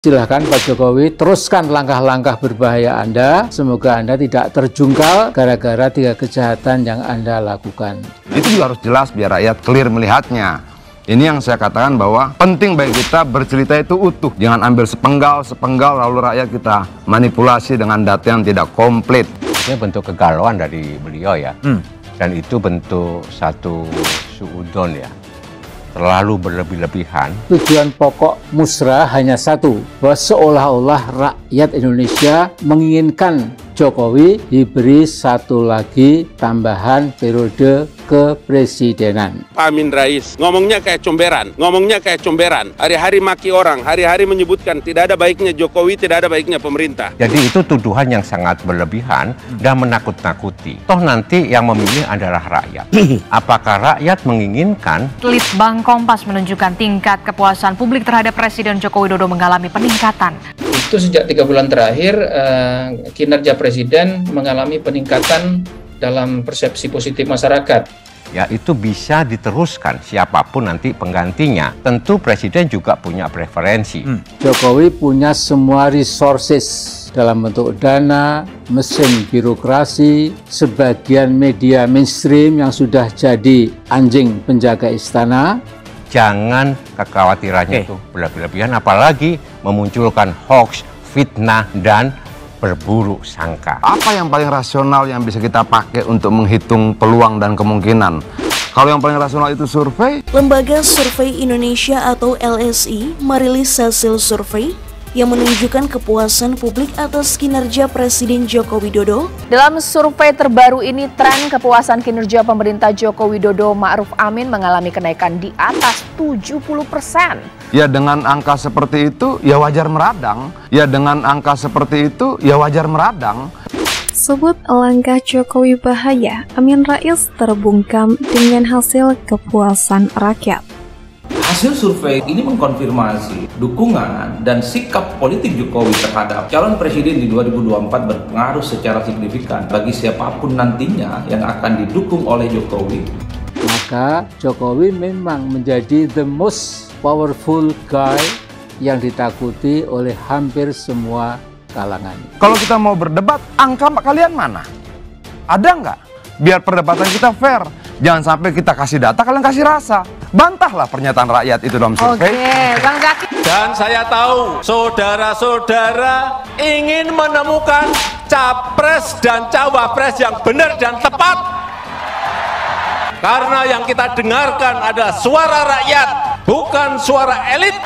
Silahkan Pak Jokowi, teruskan langkah-langkah berbahaya Anda. Semoga Anda tidak terjungkal gara-gara 3 kejahatan yang Anda lakukan. Itu juga harus jelas biar rakyat clear melihatnya. Ini yang saya katakan bahwa penting bagi kita bercerita itu utuh. Jangan ambil sepenggal lalu rakyat kita manipulasi dengan data yang tidak komplit. Ini bentuk kegalauan dari beliau ya. Dan itu bentuk satu suudon ya. Terlalu berlebih-lebihan. Tujuan pokok musrah hanya satu, bahwa seolah-olah rakyat Indonesia menginginkan Jokowi diberi satu lagi tambahan periode kepresidenan. Pak Amin Rais ngomongnya kayak comberan, hari-hari maki orang, hari-hari menyebutkan tidak ada baiknya Jokowi, tidak ada baiknya pemerintah. Jadi itu tuduhan yang sangat berlebihan dan menakut-nakuti. Toh nanti yang memilih adalah rakyat. Apakah rakyat menginginkan? Litbang Kompas menunjukkan tingkat kepuasan publik terhadap Presiden Joko Widodo mengalami peningkatan. Itu sejak 3 bulan terakhir kinerja Presiden mengalami peningkatan dalam persepsi positif masyarakat. Ya itu bisa diteruskan siapapun nanti penggantinya. Tentu Presiden juga punya preferensi. Jokowi punya semua resources dalam bentuk dana, mesin birokrasi, sebagian media mainstream yang sudah jadi anjing penjaga istana. Jangan kekhawatirannya itu berlebih-lebihan, apalagi memunculkan hoax, fitnah, dan berburuk sangka. Apa yang paling rasional yang bisa kita pakai untuk menghitung peluang dan kemungkinan? Kalau yang paling rasional itu survei. Lembaga Survei Indonesia atau LSI merilis hasil survei yang menunjukkan kepuasan publik atas kinerja Presiden Joko Widodo. Dalam survei terbaru ini, tren kepuasan kinerja pemerintah Joko Widodo Ma'ruf Amin mengalami kenaikan di atas 70%. Ya dengan angka seperti itu, ya wajar meradang. Sebut langkah Jokowi bahaya, Amin Rais terbungkam dengan hasil kepuasan rakyat. Hasil survei ini mengkonfirmasi dukungan dan sikap politik Jokowi terhadap calon presiden di 2024 berpengaruh secara signifikan bagi siapapun nantinya yang akan didukung oleh Jokowi. Maka Jokowi memang menjadi the most powerful guy yang ditakuti oleh hampir semua kalangan. Kalau kita mau berdebat, angka kalian mana? Ada nggak? Biar perdebatan kita fair. Jangan sampai kita kasih data, kalian kasih rasa. Bantahlah pernyataan rakyat itu dalam survei. Bang Zaki. Dan saya tahu saudara-saudara ingin menemukan capres dan cawapres yang benar dan tepat. Karena yang kita dengarkan adalah suara rakyat, bukan suara elit.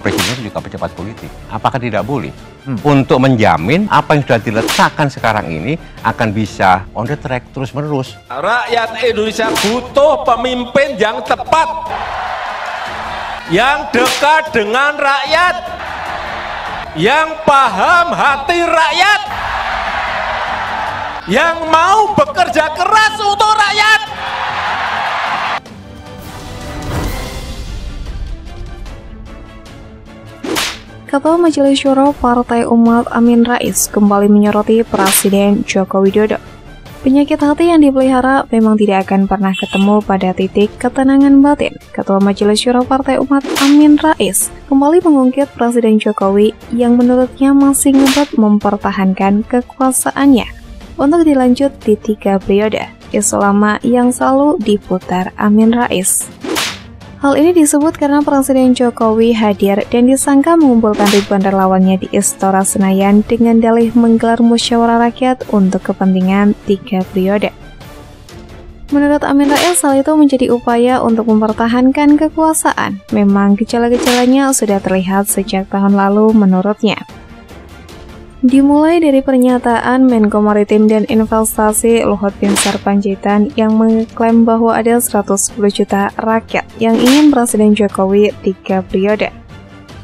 Presiden juga pejabat politik. Apakah tidak boleh untuk menjamin apa yang sudah diletakkan sekarang ini akan bisa on the track terus-menerus? Rakyat Indonesia butuh pemimpin yang tepat, yang dekat dengan rakyat, yang paham hati rakyat, yang mau bekerja keras untuk rakyat. Ketua Majelis Syuro Partai Umat Amin Rais kembali menyoroti Presiden Joko Widodo. Penyakit hati yang dipelihara memang tidak akan pernah ketemu pada titik ketenangan batin. Ketua Majelis Syuro Partai Umat Amin Rais kembali mengungkit Presiden Jokowi yang menurutnya masih ngebet mempertahankan kekuasaannya untuk dilanjut di 3 periode selama yang selalu diputar Amin Rais. Hal ini disebut karena Presiden Jokowi hadir dan disangka mengumpulkan ribuan relawannya di Istora Senayan dengan dalih menggelar musyawarah rakyat untuk kepentingan 3 periode. Menurut Amin Rais, hal itu menjadi upaya untuk mempertahankan kekuasaan. Memang gejala-gejalanya sudah terlihat sejak tahun lalu menurutnya. Dimulai dari pernyataan Menko Maritim dan Investasi Luhut Binsar Panjaitan yang mengklaim bahwa ada 110 juta rakyat yang ingin Presiden Jokowi 3 periode.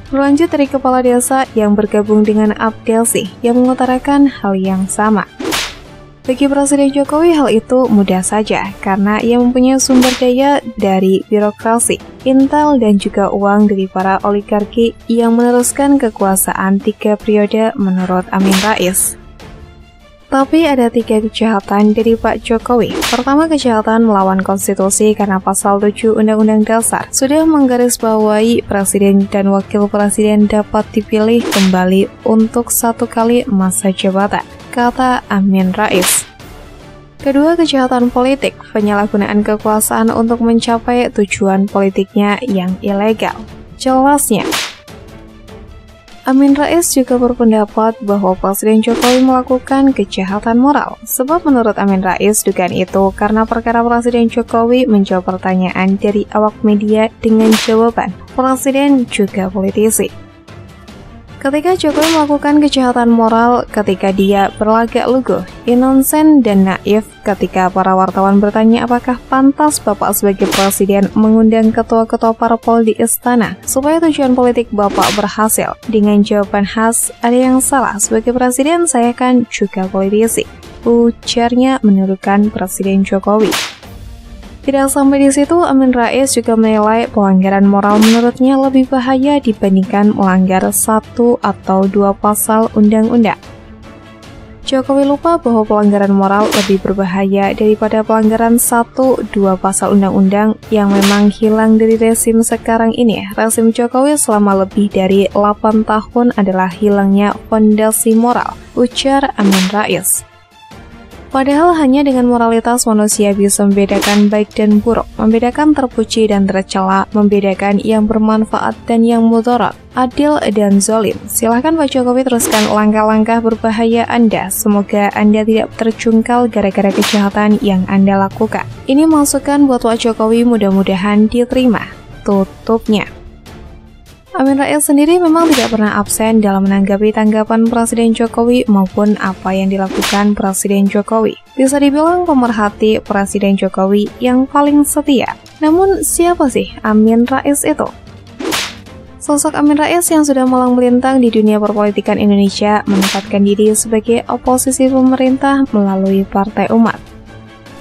Berlanjut dari Kepala Desa yang bergabung dengan Abdelsi yang mengutarakan hal yang sama. Bagi Presiden Jokowi hal itu mudah saja karena ia mempunyai sumber daya dari birokrasi, intel dan juga uang dari para oligarki yang meneruskan kekuasaan 3 periode menurut Amin Rais. Tapi ada 3 kejahatan dari Pak Jokowi. Pertama, kejahatan melawan konstitusi karena pasal 7 Undang-Undang Dasar sudah menggarisbawahi presiden dan wakil presiden dapat dipilih kembali untuk 1 kali masa jabatan, kata Amin Rais. Kedua, kejahatan politik, penyalahgunaan kekuasaan untuk mencapai tujuan politiknya yang ilegal. Jelasnya, Amin Rais juga berpendapat bahwa Presiden Jokowi melakukan kejahatan moral. Sebab menurut Amin Rais, dugaan itu karena perkara Presiden Jokowi menjawab pertanyaan dari awak media dengan jawaban Presiden juga politisi. Ketika Jokowi melakukan kejahatan moral ketika dia berlagak lugu, inosen dan naif ketika para wartawan bertanya apakah pantas Bapak sebagai presiden mengundang ketua-ketua parpol di istana supaya tujuan politik Bapak berhasil. Dengan jawaban khas, ada yang salah, sebagai presiden saya kan juga politisi, ujarnya menuduhkan Presiden Jokowi. Tidak sampai di situ, Amin Rais juga menilai pelanggaran moral menurutnya lebih bahaya dibandingkan melanggar 1 atau 2 pasal undang-undang. Jokowi lupa bahwa pelanggaran moral lebih berbahaya daripada pelanggaran 1-2 pasal undang-undang yang memang hilang dari rezim sekarang ini. Rezim Jokowi selama lebih dari 8 tahun adalah hilangnya fondasi moral, ujar Amin Rais. Padahal hanya dengan moralitas manusia bisa membedakan baik dan buruk, membedakan terpuji dan tercela, membedakan yang bermanfaat dan yang mudarat, adil dan zalim. Silahkan Pak Jokowi teruskan langkah-langkah berbahaya Anda. Semoga Anda tidak terjungkal gara-gara kejahatan yang Anda lakukan. Ini masukan buat Pak Jokowi, mudah-mudahan diterima. Tutupnya. Amin Rais sendiri memang tidak pernah absen dalam menanggapi tanggapan Presiden Jokowi maupun apa yang dilakukan Presiden Jokowi. Bisa dibilang pemerhati Presiden Jokowi yang paling setia. Namun siapa sih Amin Rais itu? Sosok Amin Rais yang sudah malang melintang di dunia perpolitikan Indonesia menempatkan diri sebagai oposisi pemerintah melalui Partai Umat.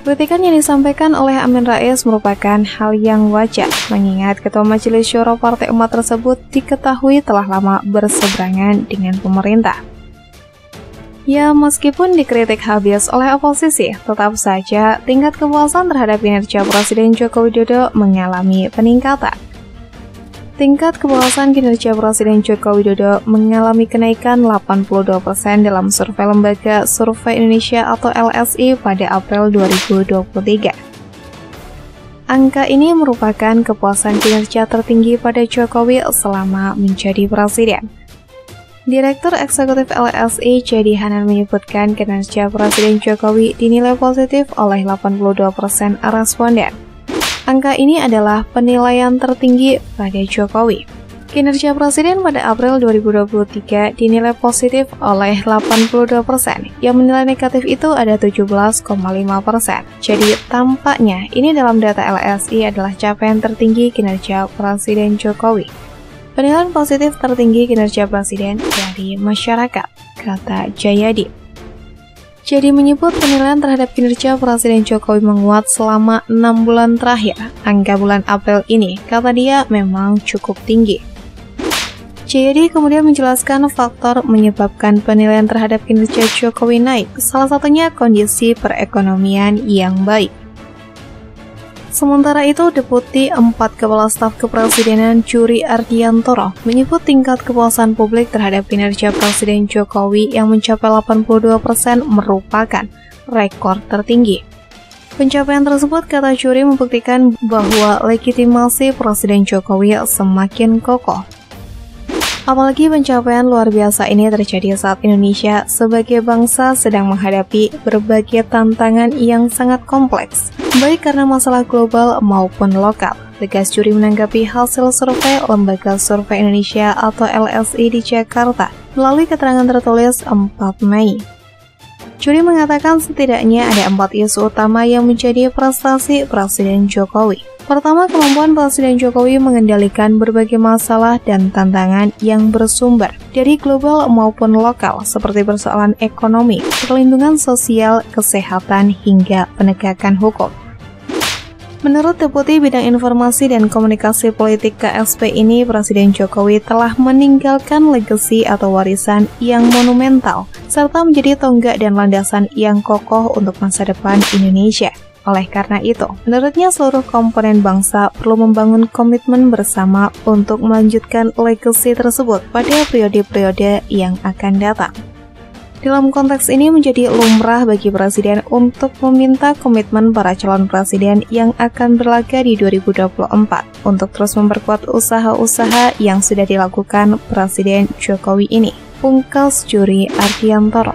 Kritikan yang disampaikan oleh Amin Rais merupakan hal yang wajar, mengingat Ketua Majelis Syuro Partai Umat tersebut diketahui telah lama berseberangan dengan pemerintah. Ya, meskipun dikritik habis oleh oposisi, tetap saja tingkat kepuasan terhadap kinerja Presiden Joko Widodo mengalami peningkatan. Tingkat kepuasan kinerja Presiden Joko Widodo mengalami kenaikan 82% dalam survei Lembaga Survei Indonesia atau LSI pada April 2023. Angka ini merupakan kepuasan kinerja tertinggi pada Jokowi selama menjadi presiden. Direktur Eksekutif LSI Jadi Hanan menyebutkan kinerja Presiden Jokowi dinilai positif oleh 82% responden. Angka ini adalah penilaian tertinggi pada Jokowi. Kinerja Presiden pada April 2023 dinilai positif oleh 82%, yang menilai negatif itu ada 17,5%. Jadi tampaknya ini dalam data LSI adalah capaian tertinggi kinerja Presiden Jokowi. Penilaian positif tertinggi kinerja Presiden dari masyarakat, kata Jayadi. Jadi menyebut penilaian terhadap kinerja Presiden Jokowi menguat selama 6 bulan terakhir. Angka bulan April ini, kata dia, memang cukup tinggi. Jayadi kemudian menjelaskan faktor menyebabkan penilaian terhadap kinerja Jokowi naik, salah satunya kondisi perekonomian yang baik. Sementara itu, Deputi 4 Kepala Staf Kepresidenan Juri Ardiantoro menyebut tingkat kepuasan publik terhadap kinerja Presiden Jokowi yang mencapai 82% merupakan rekor tertinggi. Pencapaian tersebut, kata Juri, membuktikan bahwa legitimasi Presiden Jokowi semakin kokoh. Apalagi pencapaian luar biasa ini terjadi saat Indonesia sebagai bangsa sedang menghadapi berbagai tantangan yang sangat kompleks, baik karena masalah global maupun lokal. Tegas Juri menanggapi hasil survei Lembaga Survei Indonesia atau LSI di Jakarta melalui keterangan tertulis 4 Mei. Juri mengatakan setidaknya ada 4 isu utama yang menjadi prestasi Presiden Jokowi. Pertama, kemampuan Presiden Jokowi mengendalikan berbagai masalah dan tantangan yang bersumber dari global maupun lokal, seperti persoalan ekonomi, perlindungan sosial, kesehatan, hingga penegakan hukum. Menurut Deputi Bidang Informasi dan Komunikasi Politik KSP ini, Presiden Jokowi telah meninggalkan legasi atau warisan yang monumental, serta menjadi tonggak dan landasan yang kokoh untuk masa depan Indonesia. Oleh karena itu, menurutnya seluruh komponen bangsa perlu membangun komitmen bersama untuk melanjutkan legasi tersebut pada periode-periode yang akan datang. Dalam konteks ini menjadi lumrah bagi Presiden untuk meminta komitmen para calon presiden yang akan berlaga di 2024 untuk terus memperkuat usaha-usaha yang sudah dilakukan Presiden Jokowi ini. Pungkas Juri Ardiantoro.